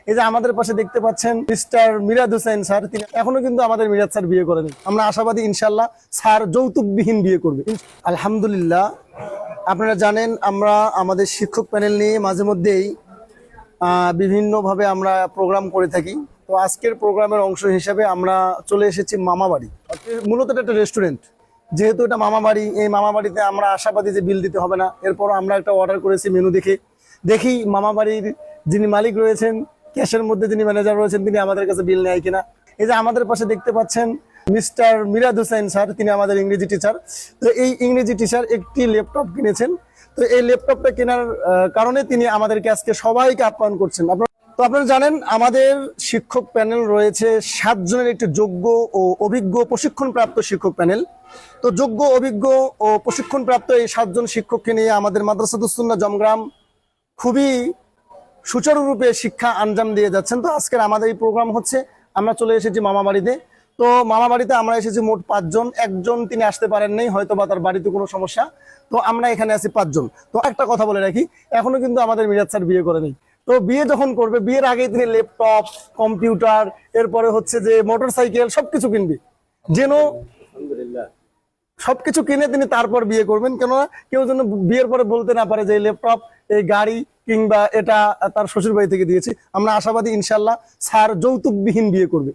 এই যে আমাদের পাশে দেখতে পাচ্ছেন মিস্টার মিরাদ হোসেন স্যার, তিনি এখনো কিন্তু আমাদের মিরাদ স্যার বিয়ে করেনি। আমরা আশাবাদী ইনশাল্লাহ স্যার যৌতুকবিহীন বিয়ে করবে আলহামদুলিল্লাহ। আপনারা জানেন আমরা আমাদের শিক্ষক প্যানেল নিয়ে মাঝে মধ্যেই বিভিন্নভাবে আমরা প্রোগ্রাম করে থাকি। তো আজকের প্রোগ্রামের অংশ হিসেবে আমরা চলে এসেছি মামাবাড়ি। মূলত এটা একটা রেস্টুরেন্ট, যেহেতু এটা মামাবাড়ি, এই মামাবাড়িতে আমরা আশাবাদী যে বিল দিতে হবে না। এরপরও আমরা একটা অর্ডার করেছি মেনু দেখে, দেখি মামাবাড়ির যিনি মালিক রয়েছেন, ক্যাশের মধ্যে যিনি ম্যানেজার রয়েছেন, তিনি আমাদের কাছে বিল নেয় কিনা। এই যে আমাদের পাশে দেখতে পাচ্ছেন মিস্টার মিরাদ হোসেন স্যার, তিনি আমাদের ইংরেজি টিচার। তো এই ইংরেজি টিচার একটি ল্যাপটপ কিনেছেন। তো এই ল্যাপটপটা কেনার কারণে তিনি আমাদেরকে আজকে সবাইকে আপ্যায়ন করছেন। আপনারা জানেন আমাদের শিক্ষক প্যানেল রয়েছে 7 জনের একটি যোগ্য ও অভিজ্ঞ প্রশিক্ষণপ্রাপ্ত শিক্ষক প্যানেল। তো যোগ্য, অভিজ্ঞ ও প্রশিক্ষণপ্রাপ্ত এই 7 জন শিক্ষককে নিয়ে আমাদের মাদ্রাসাতুস সুন্নাহ জমগ্রাম খুবই সুচারুরূপে শিক্ষা আঞ্জাম দিয়ে যাচ্ছেন। তো আজকের আমাদের এই প্রোগ্রাম হচ্ছে, আমরা চলে এসেছি মামাবাড়িতে। তো মামাবাড়িতে আমরা এসেছি মোট 5 জন। একজন তিনি আসতে পারেন নাই, হয়তো বা তার বাড়িতে কোনো সমস্যা। তো আমরা এখানে আছি 5 জন। তো একটা কথা বলে রাখি, এখনো কিন্তু আমাদের মিরাজ স্যার বিয়ে করেনি। তো বিয়ে যখন করবে, বিয়ের আগে তিনি ল্যাপটপ, কম্পিউটার, এরপরে হচ্ছে যে মোটরসাইকেল সবকিছু কিনবে, যেন সবকিছু কিনে তিনি তারপর বিয়ে করবেন। কেননা কেউ যেন বিয়ের পরে বলতে না পারে যে এই ল্যাপটপ, এই গাড়ি কিংবা এটা তার শ্বশুর বাড়ি থেকে দিয়েছে। আমরা আশাবাদী ইনশাল্লাহ স্যার যৌতুকবিহীন বিয়ে করবে।